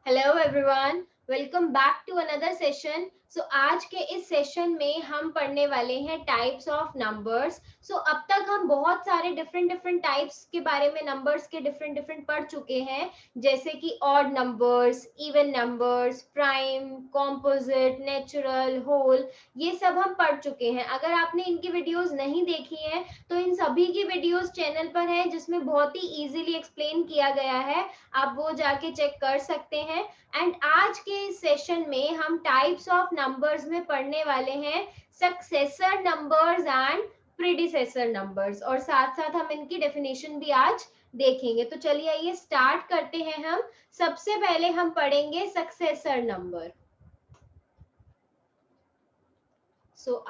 Hello everyone, welcome back to another session. So आज के इस सेशन में हम पढ़ने वाले हैं टाइप्स ऑफ नंबर्स। सो अब तक हम बहुत सारे डिफरेंट डिफरेंट टाइप्स के बारे में नंबर्स के डिफरेंट डिफरेंट पढ़ चुके हैं, जैसे कि odd numbers, even numbers, prime, composite, natural, whole, ये सब हम पढ़ चुके हैं। अगर आपने इनकी वीडियोस नहीं देखी हैं तो इन सभी की वीडियोस चैनल पर है, जिसमें बहुत ही इजीली एक्सप्लेन किया गया है, आप वो जाके चेक कर सकते हैं। एंड आज के इस सेशन में हम टाइप्स ऑफ नंबर्स में पढ़ने वाले हैं successor numbers and predecessor numbers, और साथ साथ हम इनकी डेफिनेशन भी आज देखेंगे। तो चलिए आइए स्टार्ट करते हैं। हम सबसे पहले हम पढ़ेंगे सक्सेसर नंबर।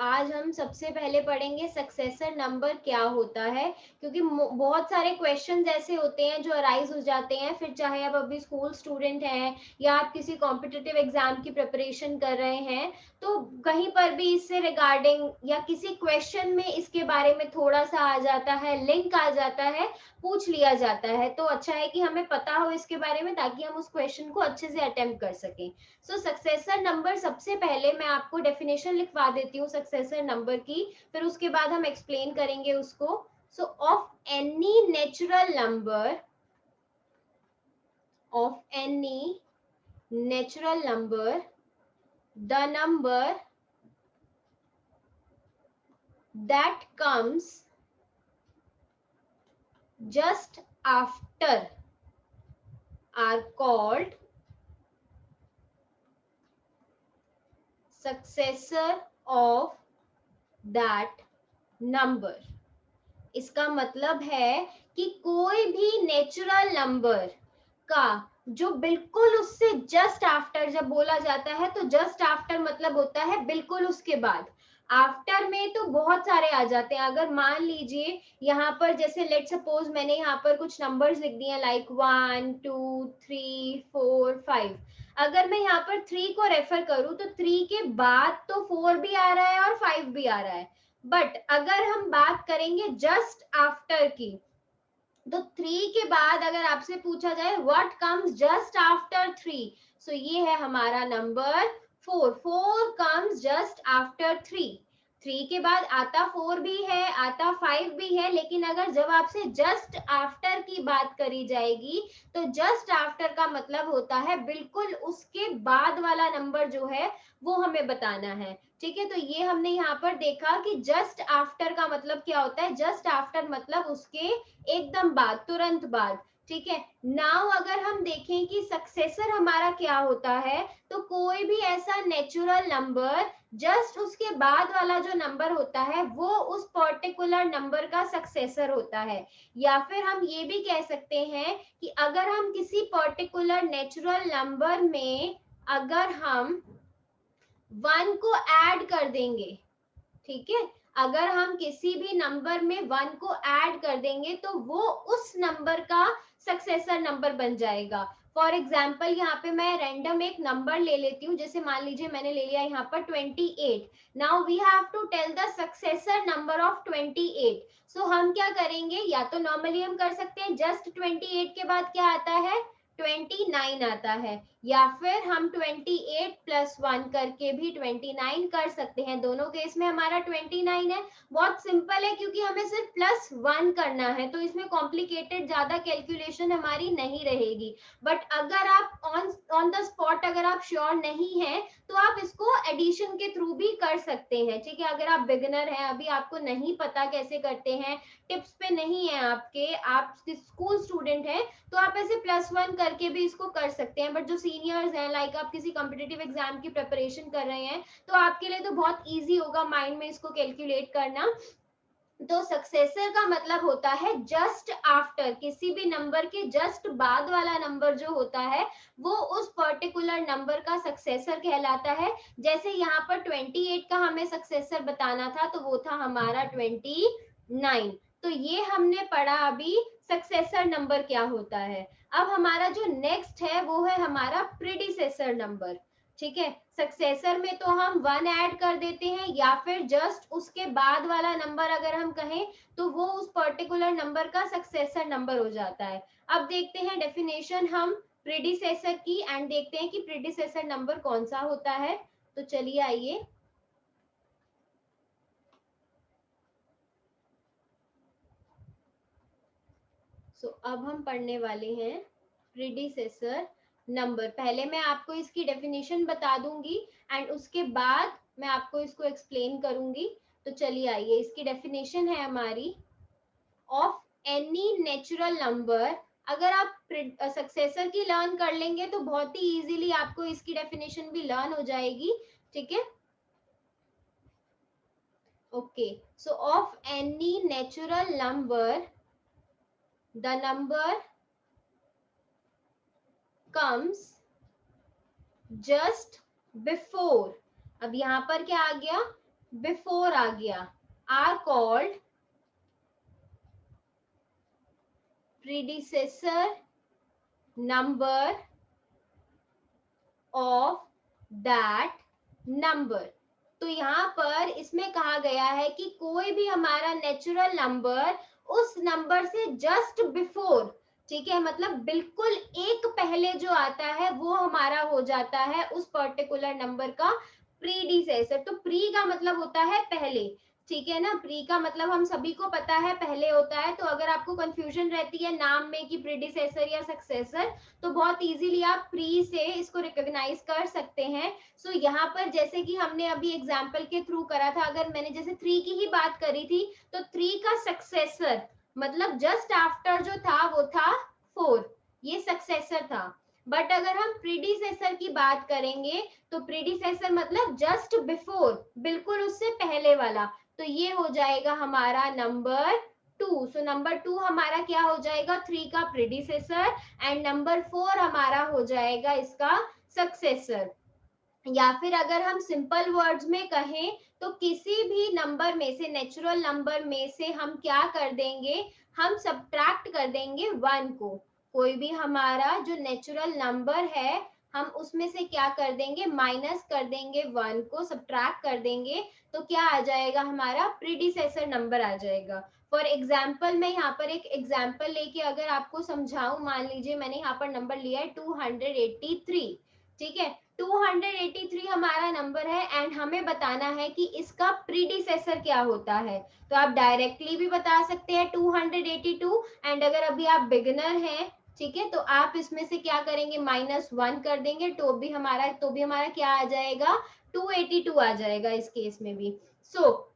आज हम सबसे पहले पढ़ेंगे सक्सेसर नंबर क्या होता है, क्योंकि बहुत सारे क्वेश्चंस ऐसे होते हैं जो अराइज हो जाते हैं, फिर चाहे आप अभी स्कूल स्टूडेंट हैं या आप किसी कॉम्पिटिटिव एग्जाम की प्रिपरेशन कर रहे हैं, तो कहीं पर भी इससे रिगार्डिंग या किसी क्वेश्चन में इसके बारे में थोड़ा सा आ जाता है, लिंक आ जाता है, पूछ लिया जाता है। तो अच्छा है कि हमें पता हो इसके बारे में, ताकि हम उस क्वेश्चन को अच्छे से अटेम्प्ट कर सकें। सक्सेसर नंबर, सबसे पहले मैं आपको डेफिनेशन लिखवा देती हूँ सक्सेसर नंबर की, फिर उसके बाद हम एक्सप्लेन करेंगे उसको। Of any natural number, of any natural number, the number that comes just after are called successor of that number। इसका मतलब है कि कोई भी नेचुरल नंबर का जो बिल्कुल उससे जस्ट आफ्टर जब बोला जाता है, तो जस्ट आफ्टर मतलब होता है बिल्कुल उसके बाद। आफ्टर में तो बहुत सारे आ जाते हैं। अगर मान लीजिए यहाँ पर, जैसे लेट सपोज मैंने यहाँ पर कुछ नंबर्स लिख दिए लाइक 1 2 3 4 5। अगर मैं यहाँ पर 3 को रेफर करूँ तो 3 के बाद तो 4 भी आ रहा है और 5 भी आ रहा है। बट अगर हम बात करेंगे जस्ट आफ्टर की, तो 3 के बाद अगर आपसे पूछा जाए व्हाट कम्स जस्ट आफ्टर 3, सो ये है हमारा नंबर 4। 4 comes just after 3। 3 के बाद आता 4 भी है, आता 5 भी है, लेकिन अगर जब आपसे जस्ट आफ्टर की बात करी जाएगी, तो जस्ट आफ्टर का मतलब होता है बिल्कुल उसके बाद वाला नंबर जो है वो हमें बताना है। ठीक है, तो ये हमने यहाँ पर देखा कि जस्ट आफ्टर का मतलब क्या होता है। जस्ट आफ्टर मतलब उसके एकदम बाद, तुरंत बाद। ठीक है, नाउ अगर हम देखें कि सक्सेसर हमारा क्या होता है, तो कोई भी ऐसा नेचुरल नंबर जस्ट उसके बाद वाला जो नंबर होता है वो उस पर्टिकुलर नंबर का सक्सेसर होता है। या फिर हम ये भी कह सकते हैं कि अगर हम किसी पर्टिकुलर नेचुरल नंबर में अगर हम 1 को ऐड कर देंगे, ठीक है, अगर हम किसी भी नंबर में 1 को ऐड कर देंगे तो वो उस नंबर का सक्सेसर नंबर बन जाएगा। फॉर एग्जाम्पल यहाँ पे मैं रैंडम एक नंबर ले लेती हूँ, जैसे मान लीजिए मैंने ले लिया यहाँ पर 28। Now we have to tell the successor number of 28। So हम क्या करेंगे, या तो नॉर्मली हम कर सकते हैं जस्ट 28 के बाद क्या आता है, 29 आता है, या फिर हम 28 प्लस 1 करके भी 29 कर सकते हैं। दोनों केस में हमारा 29 है। बहुत सिंपल है, क्योंकि हमें सिर्फ प्लस 1 करना है, तो इसमें कॉम्प्लिकेटेड ज्यादा कैलकुलेशन हमारी नहीं रहेगी। बट अगर आप ऑन द स्पॉट अगर आप श्योर नहीं है, तो आप इसको एडिशन के थ्रू भी कर सकते हैं। ठीक है, अगर आप बिगिनर हैं, अभी आपको नहीं पता कैसे करते हैं, टिप्स पे नहीं है आपके, आप स्कूल स्टूडेंट हैं, तो आप ऐसे +1 करके भी इसको कर सकते हैं। बट जो सीनियर्स हैं, लाइक आप किसी कॉम्पिटिटिव एग्जाम की प्रिपरेशन कर रहे हैं, तो आपके लिए तो बहुत इजी होगा माइंड में इसको कैलकुलेट करना। तो सक्सेसर का मतलब होता है जस्ट आफ्टर, किसी भी नंबर के जस्ट बाद वाला नंबर जो होता है वो उस पर्टिकुलर नंबर का सक्सेसर कहलाता है। जैसे यहाँ पर 28 का हमें सक्सेसर बताना था, तो वो था हमारा 29। तो ये हमने पढ़ा अभी सक्सेसर नंबर क्या होता है। अब हमारा जो नेक्स्ट है वो है हमारा प्रीडिसेसर नंबर। ठीक है, सक्सेसर में तो हम 1 ऐड कर देते हैं, या फिर जस्ट उसके बाद वाला नंबर अगर हम कहें तो वो उस पर्टिकुलर नंबर का सक्सेसर नंबर हो जाता है। अब देखते हैं डेफिनेशन हम प्रीडिसेसर की एंड देखते हैं कि प्रीडिसेसर नंबर कौन सा होता है। तो चलिए आइए, अब हम पढ़ने वाले हैं प्रीडिसेसर नंबर। पहले मैं आपको इसकी डेफिनेशन बता दूंगी एंड उसके बाद मैं आपको इसको एक्सप्लेन करूंगी। तो चलिए आइए, इसकी डेफिनेशन है हमारी, ऑफ एनी नेचुरल नंबर। अगर आप सक्सेसर की लर्न कर लेंगे तो बहुत ही इजीली आपको इसकी डेफिनेशन भी लर्न हो जाएगी, ठीक है। Okay, so of any natural number the number comes just before, अब यहां पर क्या आ गया, before आ गया, are called predecessor number of that number। तो यहाँ पर इसमें कहा गया है कि कोई भी हमारा नेचुरल नंबर उस नंबर से जस्ट बिफोर, ठीक है, मतलब बिल्कुल एक पहले जो आता है वो हमारा हो जाता है उस पर्टिकुलर नंबर का प्रीडिसेसर। तो प्री का मतलब होता है पहले, ठीक है ना, प्री का मतलब हम सभी को पता है पहले होता है। तो अगर आपको कंफ्यूजन रहती है नाम में कि प्रीडिसेसर या सक्सेसर, तो बहुत इजीली आप प्री से इसको रिकॉग्नाइज कर सकते हैं। सो यहाँ पर जैसे कि हमने अभी एग्जाम्पल के थ्रू करा था, अगर मैंने जैसे 3 की ही बात करी थी, तो 3 का सक्सेसर मतलब जस्ट आफ्टर जो था वो था 4, ये सक्सेसर था। बट अगर हम प्रीडिसेसर की बात करेंगे तो प्रीडिसेसर मतलब जस्ट बिफोर, बिल्कुल उससे पहले वाला। तो ये हो जाएगा हमारा नंबर 2। सो नंबर 2 हमारा क्या हो जाएगा, 3 का प्रीडिसेसर, एंड नंबर 4 हमारा हो जाएगा इसका सक्सेसर। या फिर अगर हम सिंपल वर्ड्स में कहें तो किसी भी नंबर में से, नेचुरल नंबर में से हम क्या कर देंगे, हम सब्ट्रैक्ट कर देंगे 1 को। कोई भी हमारा जो नेचुरल नंबर है हम उसमें से क्या कर देंगे, माइनस कर देंगे 1 को, सब्ट्रैक्ट कर देंगे। तो क्या आ जाएगा, हमारा प्रीडिसेसर नंबर आ जाएगा। फॉर एग्जाम्पल मैं यहाँ पर एक एग्जाम्पल लेके अगर आपको समझाऊं, मान लीजिए मैंने यहाँ पर नंबर लिया है 283, ठीक है, 283 हमारा नंबर है एंड हमें बताना है कि इसका प्रीडिसेसर क्या होता है। तो आप डायरेक्टली भी बता सकते हैं 282, एंड अगर अभी आप बिगिनर हैं, ठीक है, तो आप इसमें से क्या करेंगे, -1 कर देंगे, तो भी हमारा क्या आ जाएगा, 282 आ जाएगा इस केस में भी। सो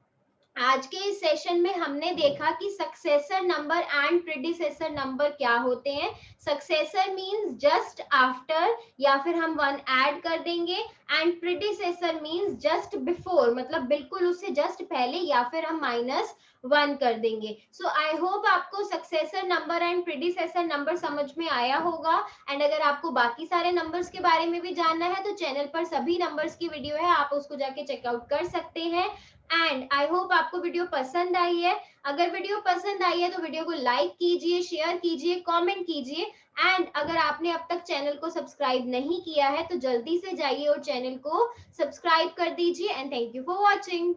आज के इस सेशन में हमने देखा कि successor number and predecessor number क्या होते हैं। सक्सेसर मींस जस्ट आफ्टर, या फिर हम 1 ऐड कर देंगे, and predecessor means just before, मतलब बिल्कुल उससे जस्ट पहले, या फिर हम -1 कर देंगे। सो आई होप आपको successor number and predecessor number समझ में आया होगा। एंड अगर आपको बाकी सारे नंबर्स के बारे में भी जानना है तो चैनल पर सभी नंबर्स की वीडियो है, आप उसको जाके चेकआउट कर सकते हैं। एंड आई होप आपको वीडियो पसंद आई है। अगर वीडियो पसंद आई है तो वीडियो को लाइक कीजिए, शेयर कीजिए, कमेंट कीजिए। एंड अगर आपने अब तक चैनल को सब्सक्राइब नहीं किया है तो जल्दी से जाइए और चैनल को सब्सक्राइब कर दीजिए। And thank you for watching.